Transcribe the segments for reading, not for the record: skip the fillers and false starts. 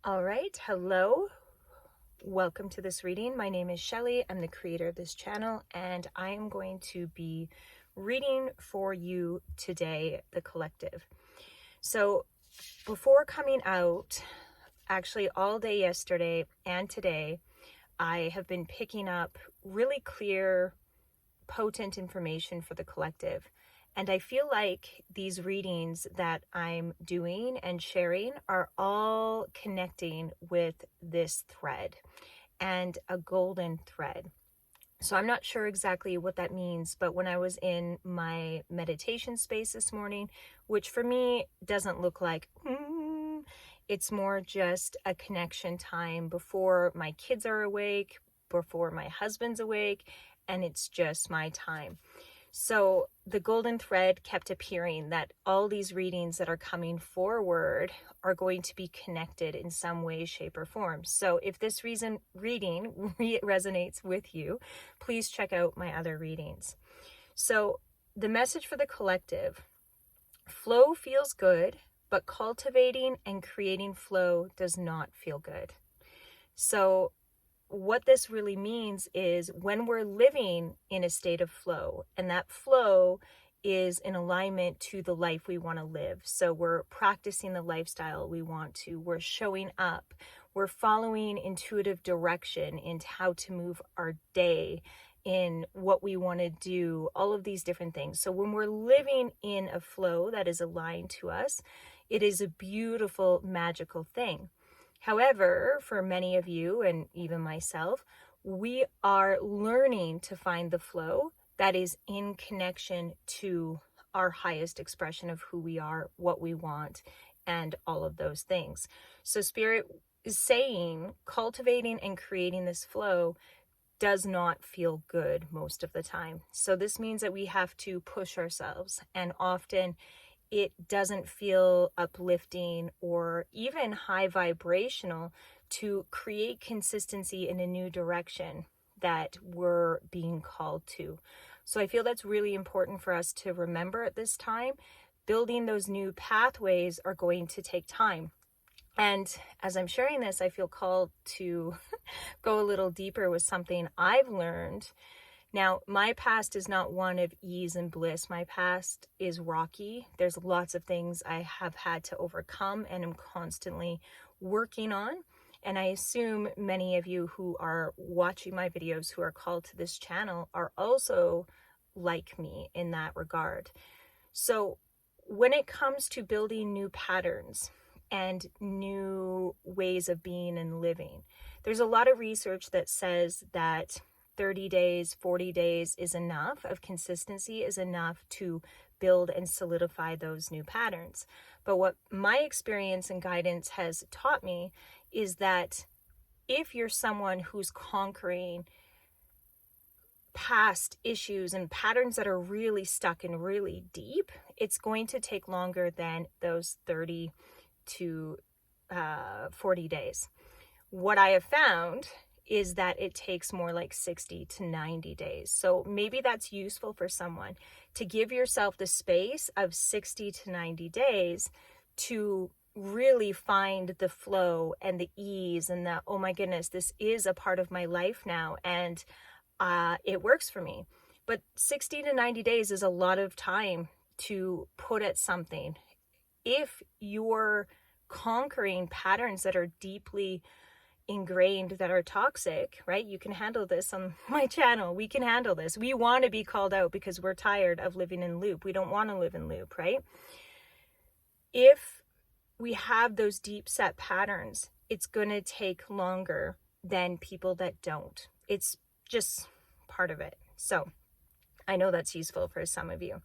All right, hello. Welcome to this reading. My name is Shelly. I'm the creator of this channel, and I am going to be reading for you today, The Collective. So before coming out, actually all day yesterday and today, I have been picking up really clear, potent information for The Collective. And I feel like these readings that I'm doing and sharing are all connecting with this thread and a golden thread. So I'm not sure exactly what that means, but when I was in my meditation space this morning, which for me doesn't look like, it's more just a connection time before my kids are awake, before my husband's awake, and it's just my time. So the golden thread kept appearing that all these readings that are coming forward are going to be connected in some way, shape, or form. So if this reading resonates with you, please check out my other readings. So the message for the collective: flow feels good, but cultivating and creating flow does not feel good. So what this really means is when we're living in a state of flow, and that flow is in alignment to the life we want to live. So we're practicing the lifestyle we want to, we're showing up, we're following intuitive direction into how to move our day, in what we want to do, all of these different things. So when we're living in a flow that is aligned to us, it is a beautiful, magical thing. However, for many of you and even myself, we are learning to find the flow that is in connection to our highest expression of who we are, what we want, and all of those things. So Spirit is saying cultivating and creating this flow does not feel good most of the time. So this means that we have to push ourselves, and often it doesn't feel uplifting or even high vibrational to create consistency in a new direction that we're being called to. So I feel that's really important for us to remember at this time. Building those new pathways are going to take time. And as I'm sharing this, I feel called to go a little deeper with something I've learned. Now, my past is not one of ease and bliss. My past is rocky. There's lots of things I have had to overcome and am constantly working on. And I assume many of you who are watching my videos, who are called to this channel, are also like me in that regard. So when it comes to building new patterns and new ways of being and living, there's a lot of research that says that 30 days, 40 days is enough of consistency, is enough to build and solidify those new patterns. But what my experience and guidance has taught me is that if you're someone who's conquering past issues and patterns that are really stuck and really deep, it's going to take longer than those 30 to 40 days. What I have found is that it takes more like 60 to 90 days. So maybe that's useful for someone to give yourself the space of 60 to 90 days to really find the flow and the ease and the, oh my goodness, this is a part of my life now, and it works for me. But 60 to 90 days is a lot of time to put at something. If you're conquering patterns that are deeply ingrained, that are toxic, right? You can handle this on my channel. We can handle this. We want to be called out because we're tired of living in loop. We don't want to live in loop, right? If we have those deep set patterns, it's going to take longer than people that don't. It's just part of it. So I know that's useful for some of you.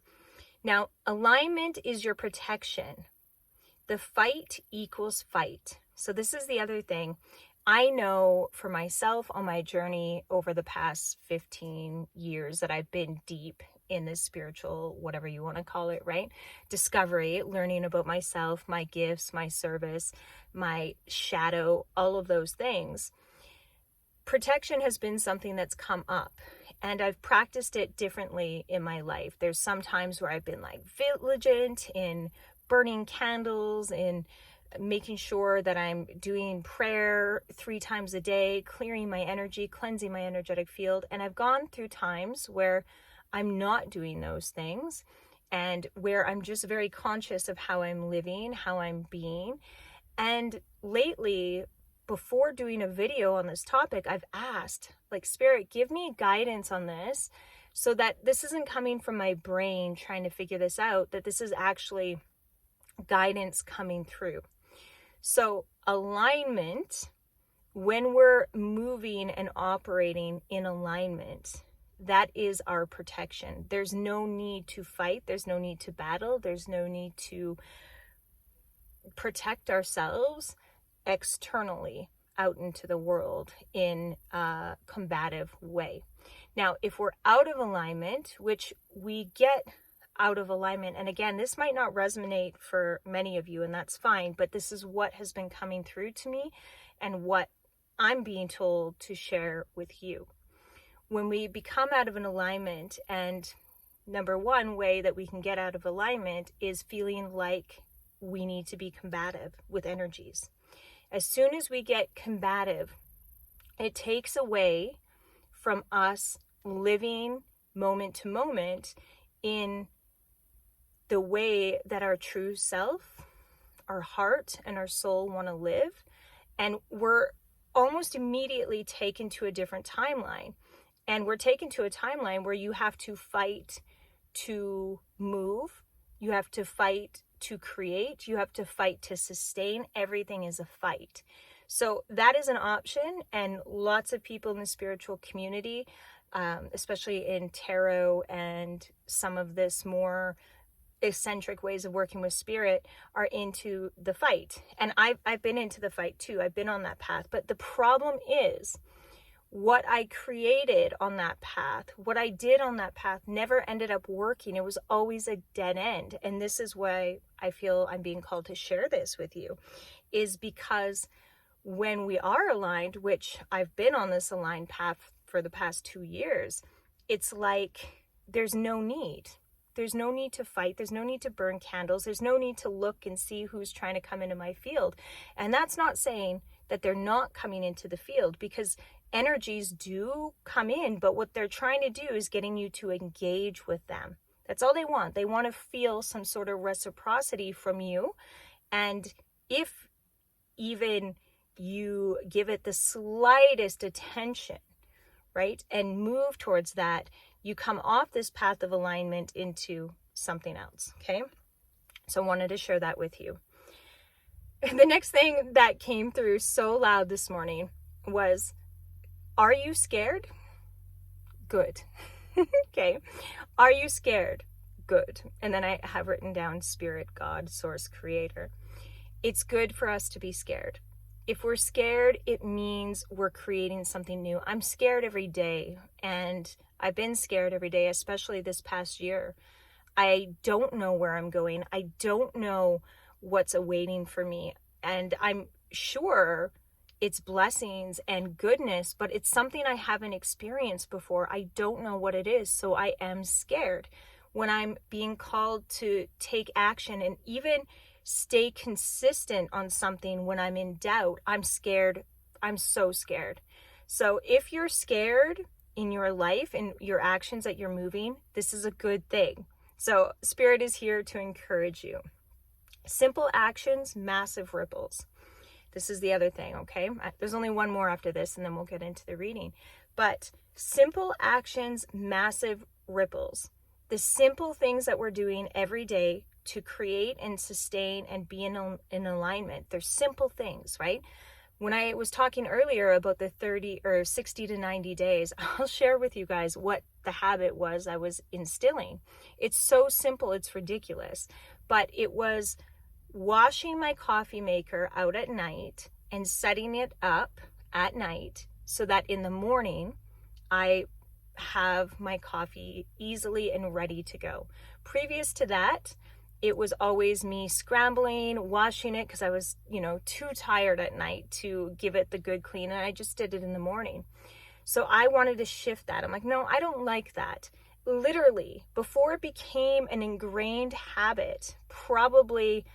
Now, alignment is your protection. The fight equals fight. So this is the other thing. I know for myself on my journey over the past 15 years that I've been deep in this spiritual, whatever you want to call it, right? Discovery, learning about myself, my gifts, my service, my shadow, all of those things. Protection has been something that's come up, and I've practiced it differently in my life. There's some times where I've been like vigilant in burning candles, in making sure that I'm doing prayer 3 times a day, clearing my energy, cleansing my energetic field. And I've gone through times where I'm not doing those things and where I'm just very conscious of how I'm living, how I'm being. And lately, before doing a video on this topic, I've asked, like, Spirit, give me guidance on this so that this isn't coming from my brain trying to figure this out, that this is actually guidance coming through. So alignment, when we're moving and operating in alignment, that is our protection. There's no need to fight. There's no need to battle. There's no need to protect ourselves externally out into the world in a combative way. Now, if we're out of alignment, which we get out of alignment, and again, this might not resonate for many of you, and that's fine, but this is what has been coming through to me and what I'm being told to share with you. When we become out of an alignment, and number one way that we can get out of alignment is feeling like we need to be combative with energies. As soon as we get combative, it takes away from us living moment to moment in the way that our true self, our heart, and our soul want to live. And we're almost immediately taken to a different timeline. And we're taken to a timeline where you have to fight to move. You have to fight to create. You have to fight to sustain. Everything is a fight. So that is an option. And lots of people in the spiritual community, especially in tarot and some of this more eccentric ways of working with spirit, are into the fight. And I've been into the fight too. I've been on that path. But the problem is, what I created on that path, what I did on that path never ended up working. It was always a dead end. And this is why I feel I'm being called to share this with you, is because when we are aligned, which I've been on this aligned path for the past 2 years, it's like there's no need. There's no need to fight. There's no need to burn candles. There's no need to look and see who's trying to come into my field. And that's not saying that they're not coming into the field, because energies do come in, but what they're trying to do is getting you to engage with them. That's all they want. They want to feel some sort of reciprocity from you. And if even you give it the slightest attention, right, and move towards that, you come off this path of alignment into something else, okay? So I wanted to share that with you. The next thing that came through so loud this morning was, are you scared? Good. Okay. Are you scared? Good. And then I have written down Spirit, God, Source, Creator. It's good for us to be scared. If we're scared, it means we're creating something new. I'm scared every day, and I've been scared every day, especially this past year. I don't know where I'm going. I don't know what's awaiting for me. And I'm sure it's blessings and goodness, but it's something I haven't experienced before. I don't know what it is, so I am scared. When I'm being called to take action and even stay consistent on something when I'm in doubt, I'm scared. I'm so scared. So if you're scared in your life and your actions that you're moving, this is a good thing. So Spirit is here to encourage you. Simple actions, massive ripples. This is the other thing, okay? There's only one more after this, and then we'll get into the reading. But simple actions, massive ripples. The simple things that we're doing every day to create and sustain and be in alignment. They're simple things, right? When I was talking earlier about the 30 or 60 to 90 days, I'll share with you guys what the habit was I was instilling. It's so simple, it's ridiculous. But it was washing my coffee maker out at night and setting it up at night so that in the morning I have my coffee easily and ready to go. Previous to that, it was always me scrambling, washing it because I was, too tired at night to give it the good clean, and I just did it in the morning. So I wanted to shift that. I'm like, no, I don't like that. Literally, before it became an ingrained habit, probably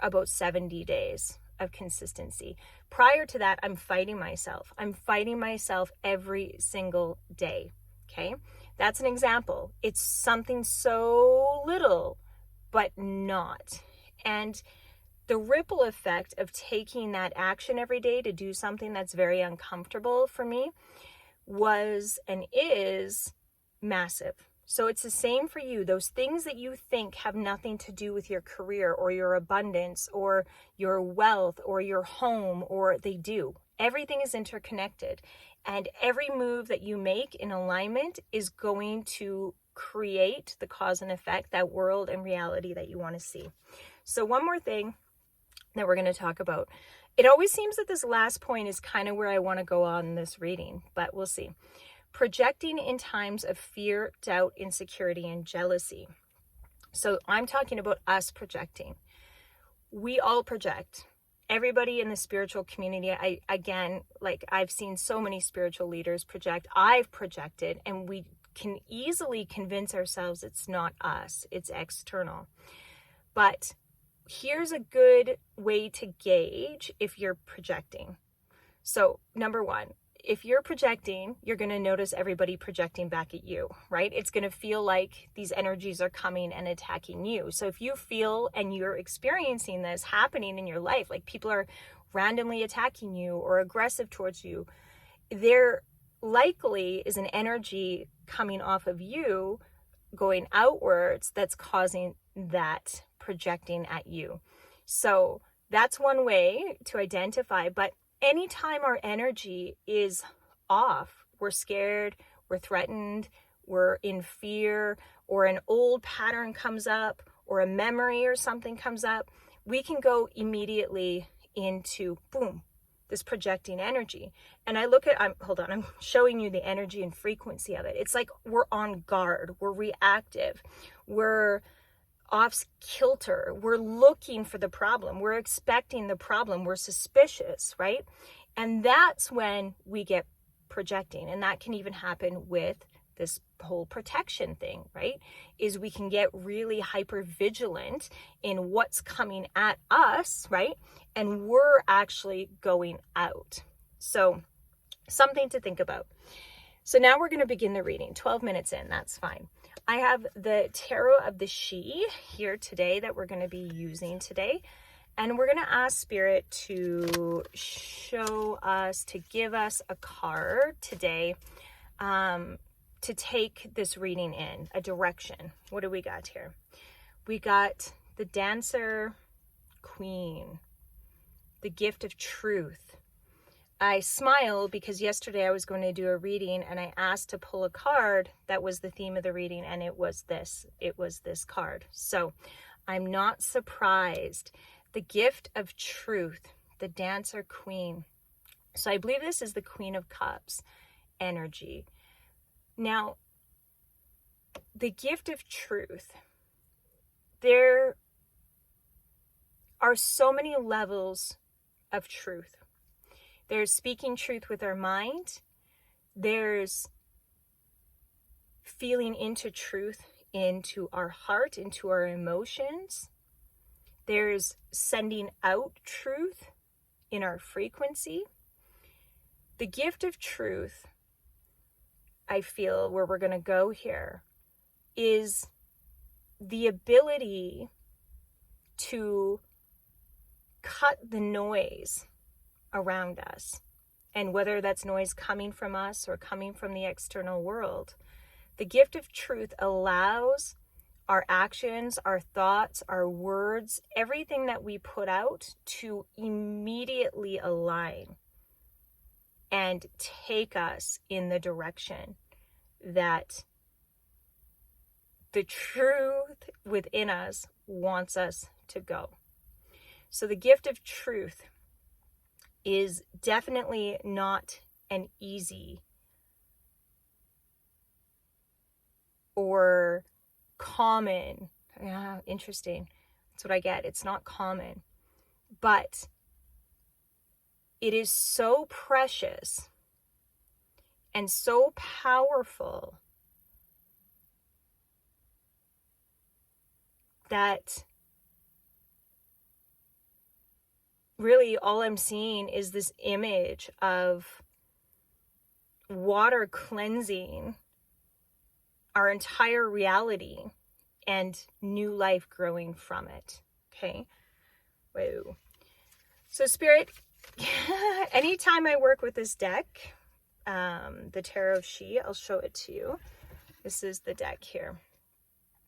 about 70 days. of consistency. Prior to that, I'm fighting myself. I'm fighting myself every single day. Okay. That's an example. It's something so little, but not. And the ripple effect of taking that action every day to do something that's very uncomfortable for me was and is massive. So it's the same for you. Those things that you think have nothing to do with your career or your abundance or your wealth or your home, or they do. Everything is interconnected. And every move that you make in alignment is going to create the cause and effect, that world and reality that you want to see. So one more thing that we're going to talk about. It always seems that this last point is kind of where I want to go on this reading, but we'll see. Projecting in times of fear, doubt, insecurity, and jealousy. So I'm talking about us projecting. We all project. Everybody in the spiritual community, I've seen so many spiritual leaders project. I've projected, and we can easily convince ourselves it's not us, it's external. But here's a good way to gauge if you're projecting. So number one, if you're projecting, you're going to notice everybody projecting back at you, right? It's going to feel like these energies are coming and attacking you. So if you feel and you're experiencing this happening in your life, like people are randomly attacking you or aggressive towards you, there likely is an energy coming off of you going outwards that's causing that projecting at you. So that's one way to identify. But anytime our energy is off, we're scared, we're threatened, we're in fear, or an old pattern comes up, or a memory or something comes up, we can go immediately into, boom, this projecting energy. And I look at, I'm showing you the energy and frequency of it. It's like we're on guard, we're reactive, we're off kilter, we're looking for the problem, we're expecting the problem, we're suspicious, right? And that's when we get projecting. And that can even happen with this whole protection thing, right? Is we can get really hyper vigilant in what's coming at us, right? And we're actually going out. So something to think about. So now we're going to begin the reading. 12 minutes in, that's fine. I have the Tarot of the Sidhe here today that we're going to be using today. And we're going to ask Spirit to show us, to give us a card today to take this reading in, a direction. What do we got here? We got the Dancer Queen, the Gift of Truth. I smile because yesterday I was going to do a reading and I asked to pull a card that was the theme of the reading, and it was this card. So I'm not surprised. The Gift of Truth, the Dancer Queen. So I believe this is the Queen of Cups energy. Now, the Gift of Truth, there are so many levels of truth. There's speaking truth with our mind. There's feeling into truth, into our heart, into our emotions. There's sending out truth in our frequency. The Gift of Truth, I feel, where we're going to go here, is the ability to cut the noise around us. And whether that's noise coming from us or coming from the external world, the Gift of Truth allows our actions, our thoughts, our words, everything that we put out to immediately align and take us in the direction that the truth within us wants us to go. So the Gift of Truth is definitely not an easy or common. Yeah, interesting. That's what I get. It's not common, but it is so precious and so powerful that really all I'm seeing is this image of water cleansing our entire reality and new life growing from it. Okay. Whoa. So Spirit, anytime I work with this deck, the Tarot of She, I'll show it to you. This is the deck here.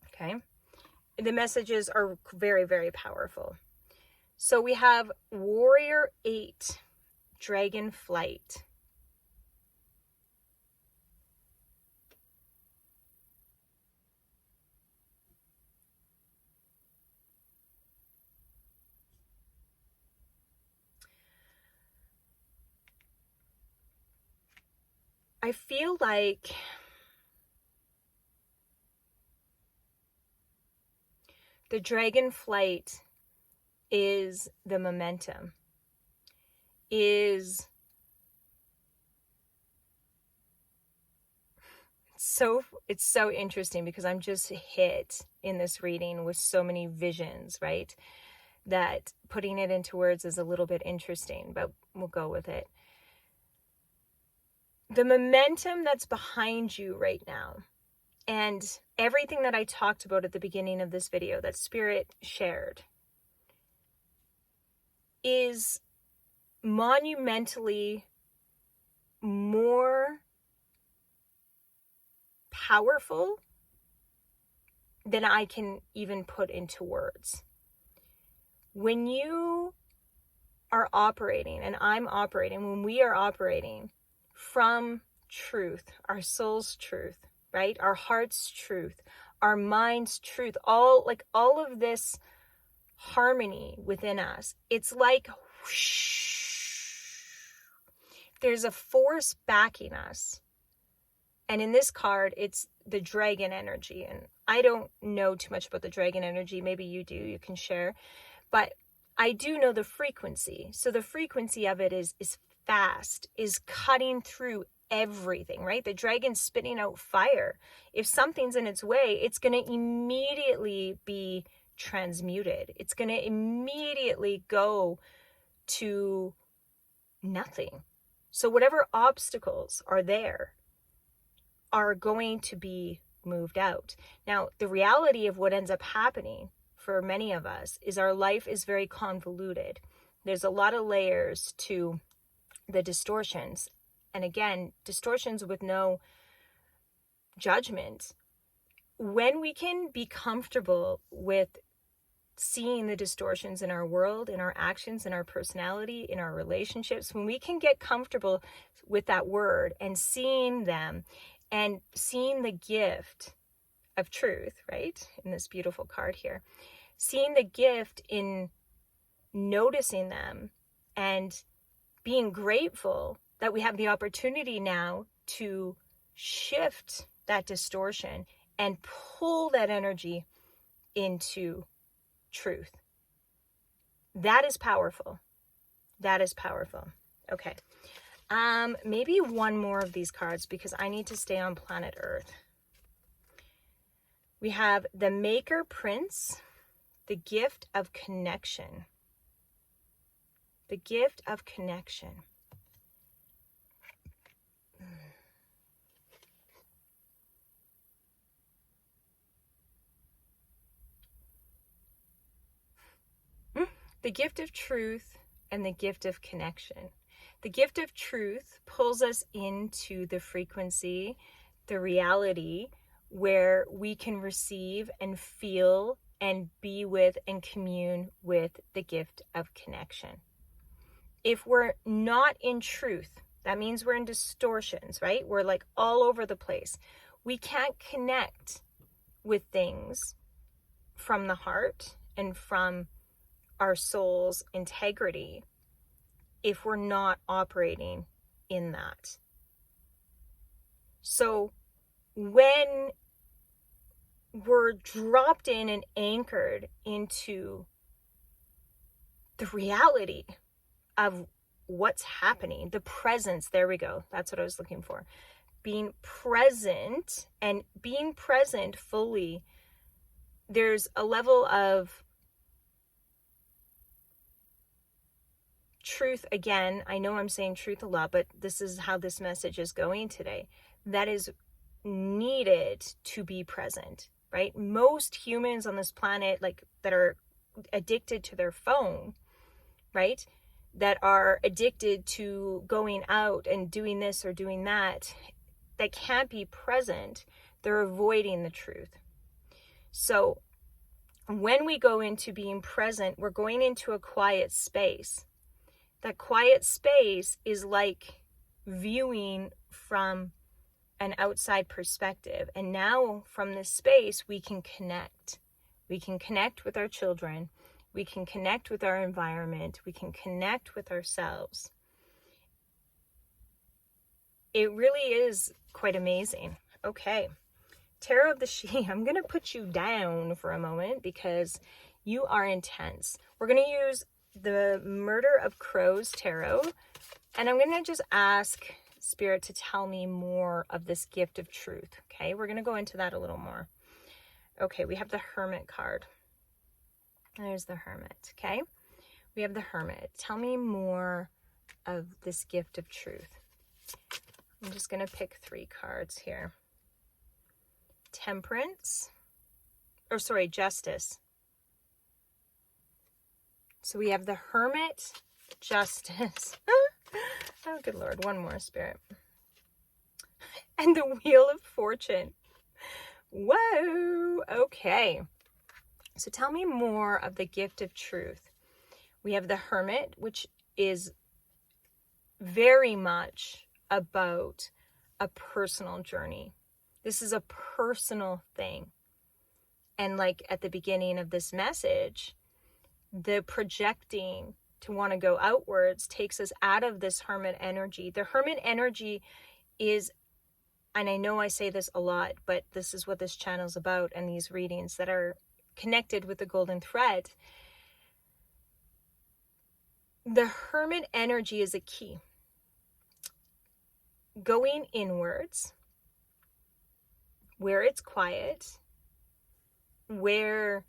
Okay. The messages are very, very powerful. So we have Warrior 8, Dragon Flight. I feel like the dragon flight is the momentum, is it's so interesting because I'm just hit in this reading with so many visions, right? That putting it into words is a little bit interesting, but we'll go with it. The momentum that's behind you right now, and everything that I talked about at the beginning of this video that Spirit shared, is monumentally more powerful than I can even put into words. When you are operating, and I'm operating, when we are operating from truth, our soul's truth, right? Our heart's truth, our mind's truth, all of this harmony within us. It's like whoosh, there's a force backing us. And in this card, it's the dragon energy. And I don't know too much about the dragon energy. Maybe you do, you can share. But I do know the frequency. So the frequency of it is fast, is cutting through everything, right? The dragon's spitting out fire. If something's in its way, it's going to immediately be transmuted. It's going to immediately go to nothing. So whatever obstacles are there are going to be moved out. Now, the reality of what ends up happening for many of us is our life is very convoluted. There's a lot of layers to the distortions. And again, distortions with no judgment. When we can be comfortable with seeing the distortions in our world, in our actions, in our personality, in our relationships, when we can get comfortable with that word and seeing them and seeing the gift of truth, right? In this beautiful card here, seeing the gift in noticing them and being grateful that we have the opportunity now to shift that distortion and pull that energy into truth. That is powerful. That is powerful. Okay. Maybe one more of these cards because I need to stay on planet Earth. We have the Maker Prince, the gift of connection. The gift of connection. The gift of truth and the gift of connection. The gift of truth pulls us into the frequency, the reality, where we can receive and feel and be with and commune with the gift of connection. If we're not in truth, that means we're in distortions, right? We're like all over the place. We can't connect with things from the heart and from our soul's integrity if we're not operating in that. So when we're dropped in and anchored into the reality of what's happening, the presence, there we go, that's what I was looking for. Being present and being present fully, there's a level of truth, again, I know I'm saying truth a lot, but this is how this message is going today. That is needed to be present, right? Most humans on this planet, like, that are addicted to their phone, right? That are addicted to going out and doing this or doing that can't be present, they're avoiding the truth. So when we go into being present, we're going into a quiet space. That quiet space is like viewing from an outside perspective. And now from this space, we can connect. We can connect with our children. We can connect with our environment. We can connect with ourselves. It really is quite amazing. Okay. Tarot of the She, I'm going to put you down for a moment because you are intense. We're going to use the Murder of Crows Tarot, and I'm going to just ask Spirit to tell me more of this gift of truth. Okay, we're going to go into that a little more. Okay, we have the Hermit card. There's the Hermit. Okay, we have the Hermit. Tell me more of this gift of truth. I'm just going to pick 3 cards here. Temperance, or sorry, Justice. So we have the Hermit, Justice. Oh, good Lord. One more, Spirit. And the Wheel of Fortune. Whoa. Okay. So tell me more of the gift of truth. We have the Hermit, which is very much about a personal journey. This is a personal thing. And like at the beginning of this message, the projecting to want to go outwards takes us out of this Hermit energy. The Hermit energy is, and I know I say this a lot, but this is what this channel is about, and these readings that are connected with the golden thread. The Hermit energy is a key. Going inwards, where it's quiet, where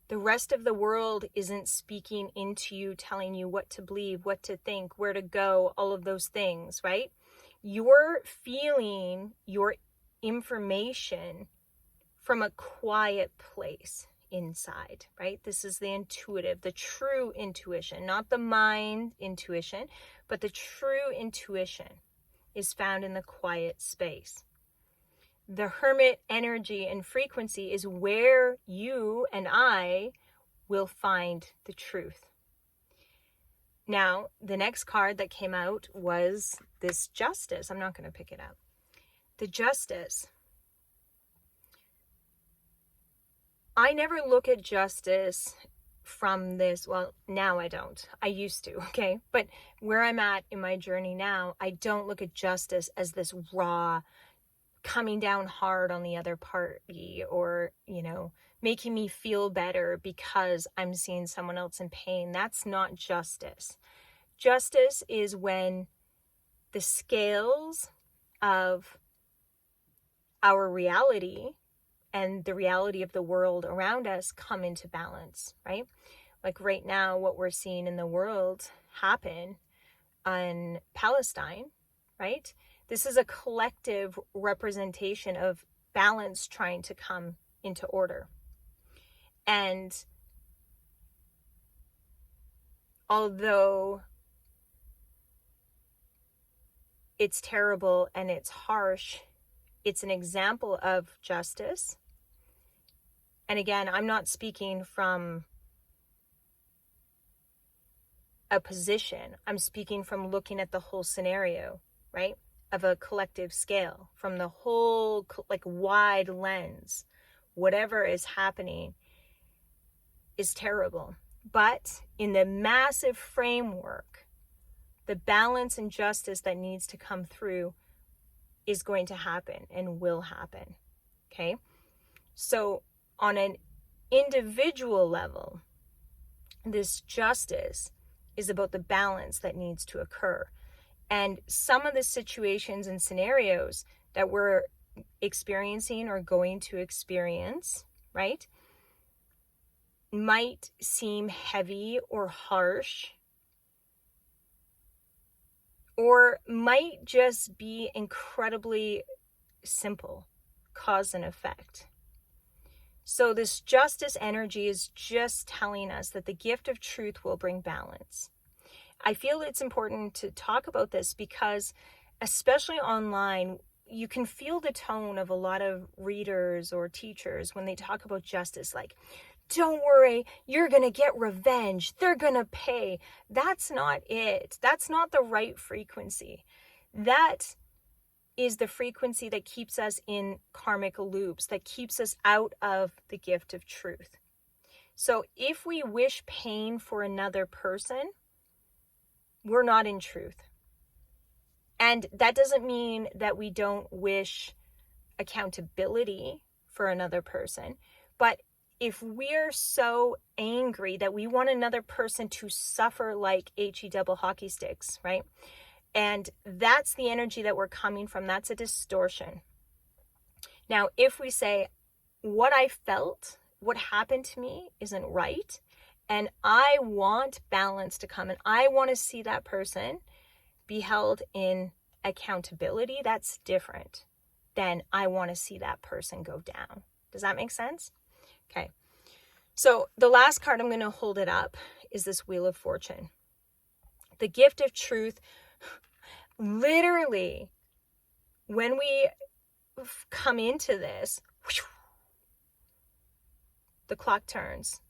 the rest of the world isn't speaking into you, telling you what to believe, what to think, where to go, all of those things, right? You're feeling your information from a quiet place inside, right? This is the intuitive, the true intuition, not the mind intuition, but the true intuition is found in the quiet space. The Hermit energy and frequency is where you and I will find the truth. Now, the next card that came out was this Justice. I'm not going to pick it up. The Justice. I never look at justice from this, well, now I don't. I used to, okay? But where I'm at in my journey now, I don't look at justice as this raw, coming down hard on the other party, or, you know, making me feel better because I'm seeing someone else in pain. That's not justice. Justice is when the scales of our reality and the reality of the world around us come into balance, right? Like right now, what we're seeing in the world happen in Palestine, right? This is a collective representation of balance trying to come into order. And although it's terrible and it's harsh, it's an example of justice. And again, I'm not speaking from a position. I'm speaking from looking at the whole scenario, right? Of a collective scale, from the whole like wide lens. Whatever is happening is terrible. But in the massive framework, the balance and justice that needs to come through is going to happen and will happen. Okay? So on an individual level, this justice is about the balance that needs to occur. And some of the situations and scenarios that we're experiencing or going to experience, right, might seem heavy or harsh or might just be incredibly simple, cause and effect. So this justice energy is just telling us that the gift of truth will bring balance. I feel it's important to talk about this because, especially online, you can feel the tone of a lot of readers or teachers when they talk about justice, like, don't worry, you're going to get revenge. They're going to pay. That's not it. That's not the right frequency. That is the frequency that keeps us in karmic loops, that keeps us out of the gift of truth. So if we wish pain for another person, we're not in truth. And that doesn't mean that we don't wish accountability for another person. But if we're so angry that we want another person to suffer like HE double hockey sticks, right? And that's the energy that we're coming from. That's a distortion. Now, if we say, what I felt, what happened to me isn't right, and I want balance to come, and I want to see that person be held in accountability, that's different than I want to see that person go down. Does that make sense? Okay. So the last card, I'm going to hold it up, is this Wheel of Fortune. The gift of truth. Literally, when we come into this, the clock turns,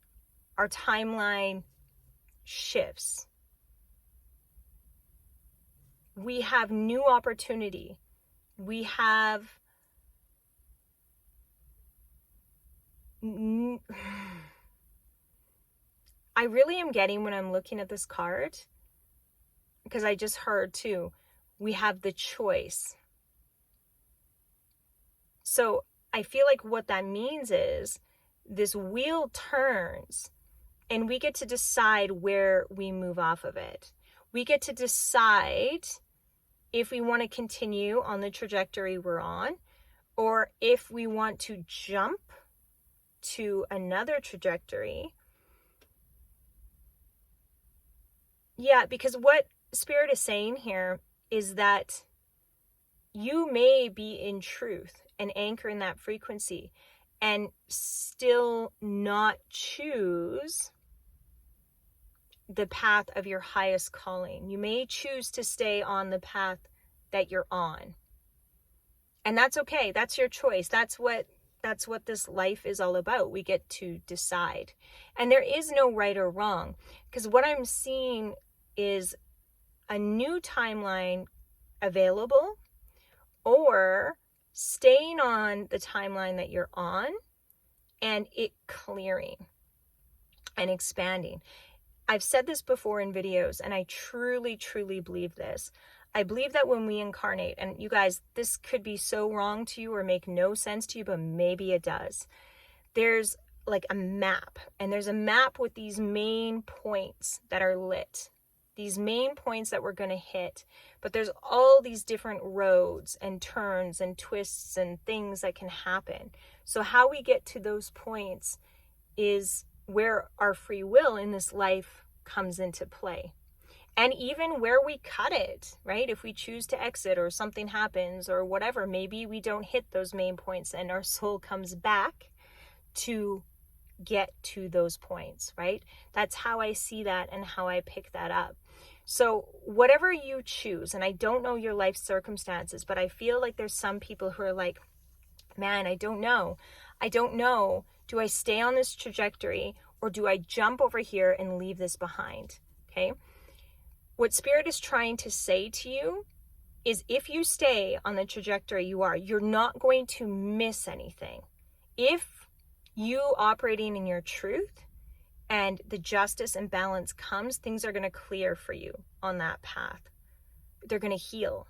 our timeline shifts. We have new opportunity. We have I really am getting, when I'm looking at this card, because I just heard too, we have the choice. So I feel like what that means is this wheel turns and we get to decide where we move off of it. We get to decide if we want to continue on the trajectory we're on, or if we want to jump to another trajectory. Yeah, because what Spirit is saying here is that you may be in truth and anchor in that frequency and still not choose the path of your highest calling. You may choose to stay on the path that you're on. And that's okay. That's your choice. That's what this life is all about. We get to decide. And there is no right or wrong, because what I'm seeing is a new timeline available, or staying on the timeline that you're on and it clearing and expanding. I've said this before in videos, and I truly, truly believe this. I believe that when we incarnate, and you guys, this could be so wrong to you or make no sense to you, but maybe it does. There's like a map, and there's a map with these main points that are lit. These main points that we're going to hit, but there's all these different roads and turns and twists and things that can happen. So how we get to those points is where our free will in this life comes into play. And even where we cut it, right? If we choose to exit or something happens or whatever, maybe we don't hit those main points and our soul comes back to get to those points, right? That's how I see that and how I pick that up. So whatever you choose, and I don't know your life circumstances, but I feel like there's some people who are like, man, I don't know. Do I stay on this trajectory or do I jump over here and leave this behind? Okay. What Spirit is trying to say to you is, if you stay on the trajectory you are, you're not going to miss anything. If you operating in your truth and the justice and balance comes, things are going to clear for you on that path. They're going to heal.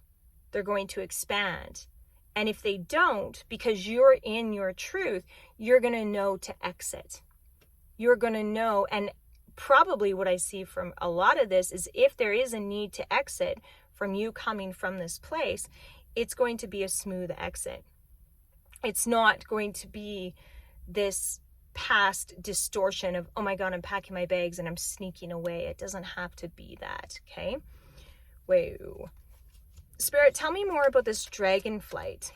They're going to expand. And if they don't, because you're in your truth, you're going to know to exit. You're going to know, and probably what I see from a lot of this is, if there is a need to exit from you coming from this place, it's going to be a smooth exit. It's not going to be this past distortion of, oh my God, I'm packing my bags and I'm sneaking away. It doesn't have to be that, okay? Whoa. Spirit, tell me more about this dragon flight.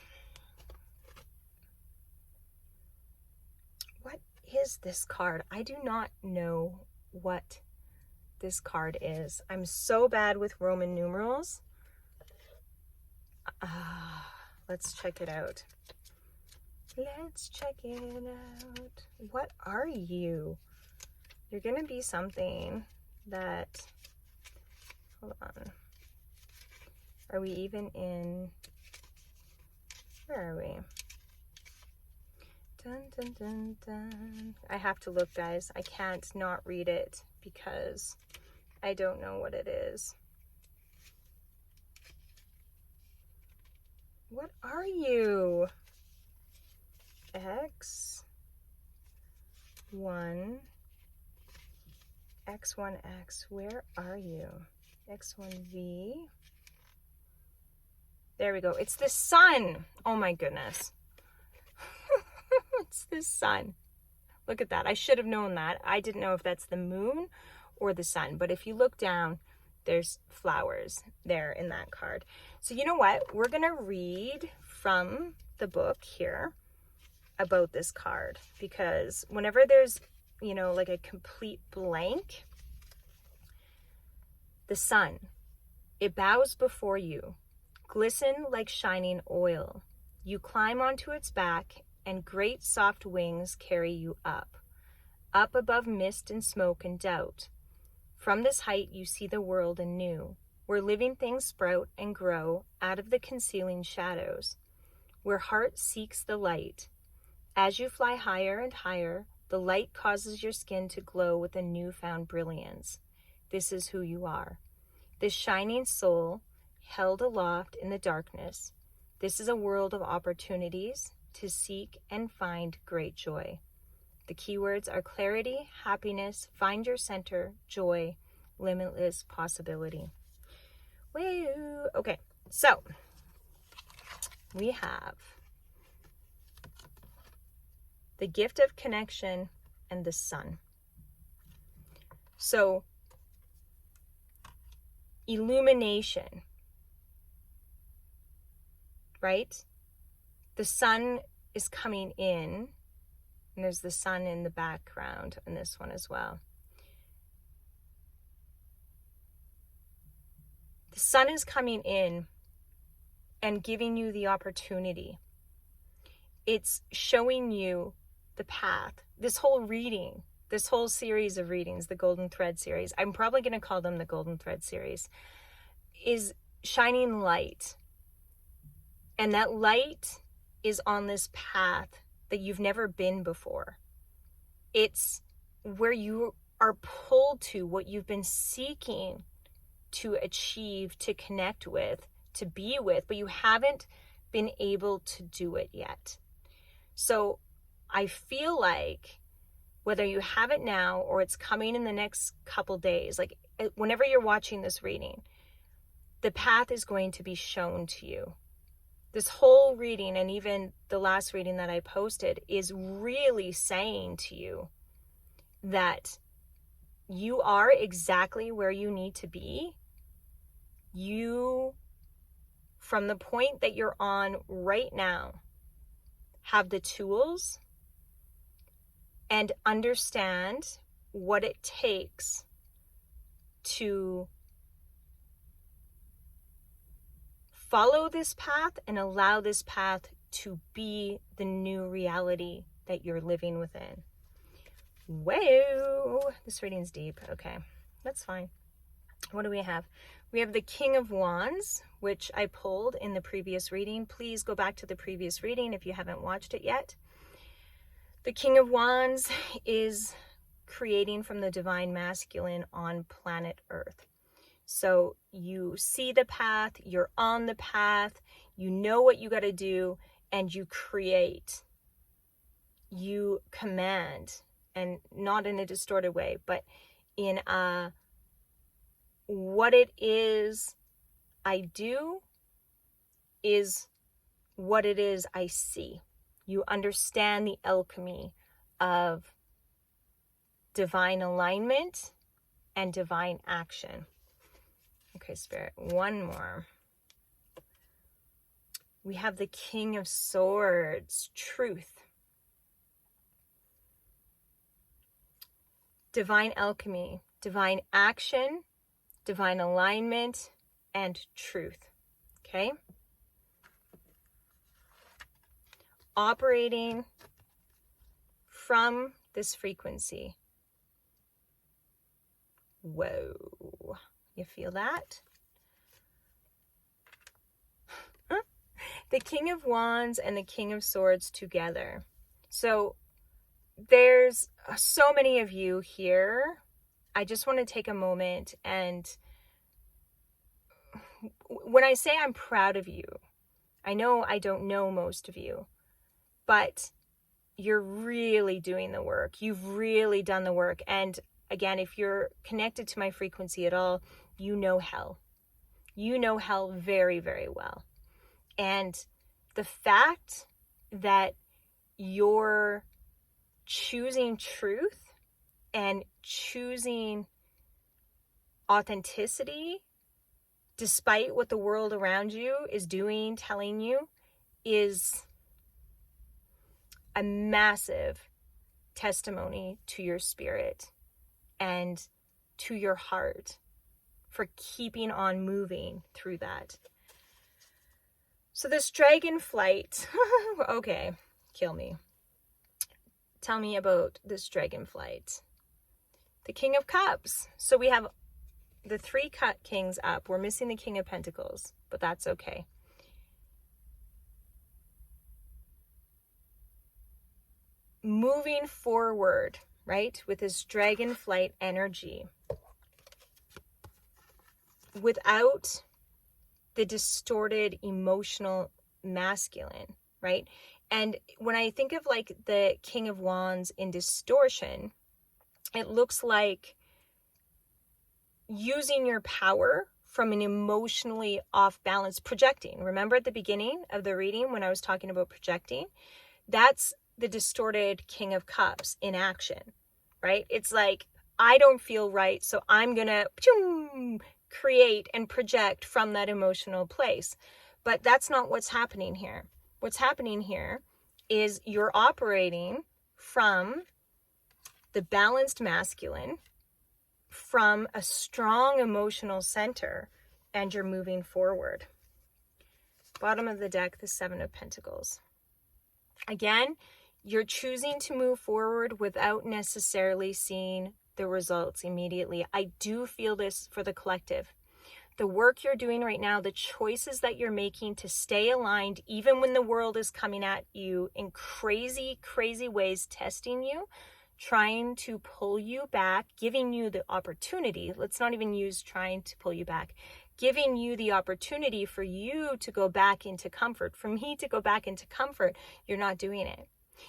What is this card? I do not know what this card is. I'm so bad with Roman numerals. Let's check it out. Let's check it out. What are you? You're going to be something that... Hold on. Are we even in... Where are we? Dun, dun, dun, dun. I have to look, guys. I can't not read it because I don't know what it is. What are you? X1, X1X, where are you? X1V. There we go. It's the sun. Oh my goodness. It's the sun. Look at that. I should have known that. I didn't know if that's the moon or the sun. But if you look down, there's flowers there in that card. So you know what? We're going to read from the book here about this card. Because whenever there's, you know, like a complete blank, the sun, it bows before you, glisten like shining oil. You climb onto its back, and great soft wings carry you up above mist and smoke and doubt. From this height you see the world anew, where living things sprout and grow out of the concealing shadows, where heart seeks the light. As you fly higher and higher, the light causes your skin to glow with a newfound brilliance. This is who you are. This shining soul, held aloft in the darkness. This is a world of opportunities to seek and find great joy. The keywords are clarity, happiness, find your center, joy, limitless possibility. Woo! Okay, so we have the gift of connection and the sun. So, illumination, right? The sun is coming in, and there's the sun in the background in this one as well. The sun is coming in and giving you the opportunity. It's showing you the path. This whole reading, this whole series of readings, the Golden Thread series, I'm probably going to call them the Golden Thread series, is shining light. And that light is on this path that you've never been before. It's where you are pulled to, what you've been seeking to achieve, to connect with, to be with, but you haven't been able to do it yet. So I feel like whether you have it now or it's coming in the next couple days, like whenever you're watching this reading, the path is going to be shown to you. This whole reading, and even the last reading that I posted, is really saying to you that you are exactly where you need to be. You, from the point that you're on right now, have the tools and understand what it takes to follow this path and allow this path to be the new reality that you're living within. Whoa, this reading's deep. Okay, that's fine. What do we have? We have the King of Wands, which I pulled in the previous reading. Please go back to the previous reading if you haven't watched it yet. The King of Wands is creating from the divine masculine on planet Earth. So you see the path, you're on the path, you know what you got to do, and you create. You command, and not in a distorted way, but in a what it is I do is what it is I see. You understand the alchemy of divine alignment and divine action. Okay, Spirit, one more. We have the King of Swords, truth. Divine alchemy, divine action, divine alignment, and truth. Okay? Operating from this frequency. Whoa. You feel that? The King of Wands and the King of Swords together. So there's so many of you here. I just want to take a moment, and when I say I'm proud of you, I know I don't know most of you, but you're really doing the work. You've really done the work. And again, if you're connected to my frequency at all, you know hell. You know hell very, very well. And the fact that you're choosing truth and choosing authenticity, despite what the world around you is doing, telling you, is a massive testimony to your spirit and to your heart for keeping on moving through that. So this dragon flight, okay, kill me. Tell me about this dragon flight. The King of Cups. So we have the 3 kings up. We're missing the King of Pentacles, but that's okay. Moving forward, right, with this dragon flight energy, without the distorted emotional masculine, right? And when I think of like the King of Wands in distortion, it looks like using your power from an emotionally off balance, projecting. Remember at the beginning of the reading when I was talking about projecting? That's the distorted King of Cups in action, right? It's like, I don't feel right, so I'm gonna create and project from that emotional place. But that's not what's happening here. What's happening here is you're operating from the balanced masculine, from a strong emotional center, and you're moving forward. Bottom of the deck, the 7 of Pentacles. Again, you're choosing to move forward without necessarily seeing the results immediately. I do feel this for the collective. The work you're doing right now, the choices that you're making to stay aligned, even when the world is coming at you in crazy, crazy ways, testing you, trying to pull you back, giving you the opportunity. Let's not even use trying to pull you back. Giving you the opportunity for you to go back into comfort, for me to go back into comfort. You're not doing it.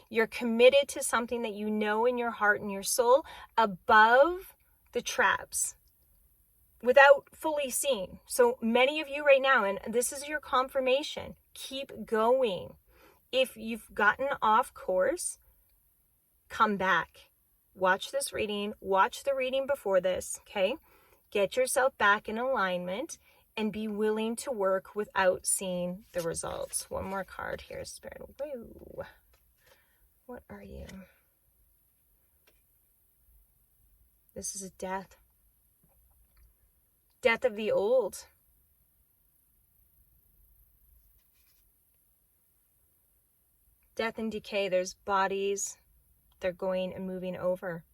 You're committed to something that you know in your heart and your soul above the traps without fully seeing. So many of you right now, and this is your confirmation, keep going. If you've gotten off course, come back. Watch this reading. Watch the reading before this, okay? Get yourself back in alignment and be willing to work without seeing the results. One more card here, Spirit. Whoa. What are you? This is a death. Death of the old. Death and decay. There's bodies. They're going and moving over.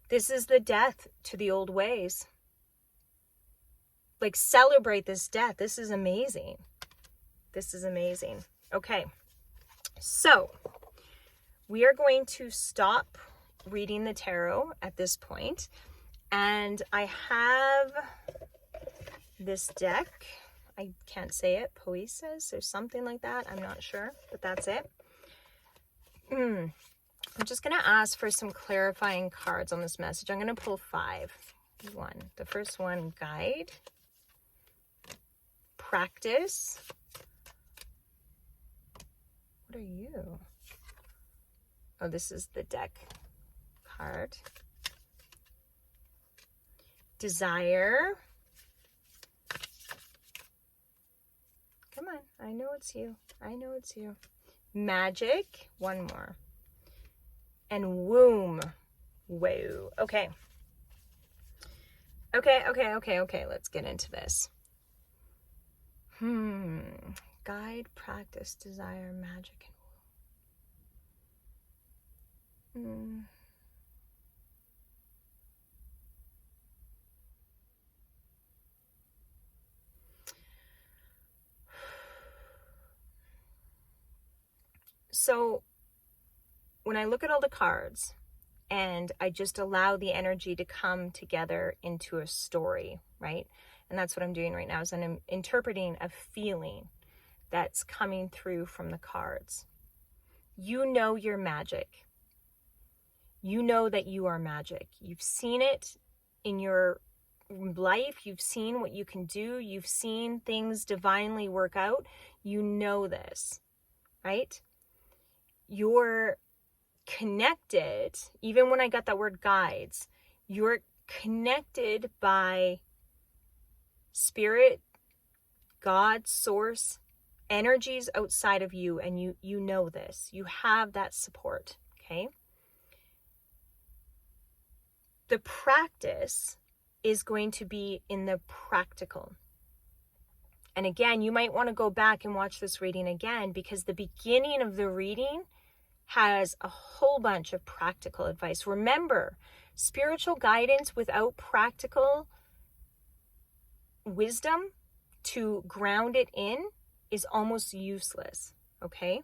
This is the death to the old ways. Like, celebrate this death. This is amazing. This is amazing. Okay. So, we are going to stop reading the tarot at this point. And I have this deck. I can't say it. Poesis or something like that. I'm not sure, but that's it. I'm just going to ask for some clarifying cards on this message. I'm going to pull 5. The first one, guide. Practice. What are you? Oh, this is the deck card. Desire. Come on. I know it's you. I know it's you. Magic. One more. And womb. Whoa. Okay. Okay. Let's get into this. Guide, practice, desire, magic, and womb. So when I look at all the cards and I just allow the energy to come together into a story, right? And that's what I'm doing right now, is I'm interpreting a feeling that's coming through from the cards. You know your magic. You know that you are magic. You've seen it in your life. You've seen what you can do. You've seen things divinely work out. You know this, right? You're connected. Even when I got that word guides, you're connected by spirit, God, source, energies outside of you, and you know this. You have that support, okay? The practice is going to be in the practical. And again, you might want to go back and watch this reading again, because the beginning of the reading has a whole bunch of practical advice. Remember, spiritual guidance without practical wisdom to ground it in is almost useless, okay?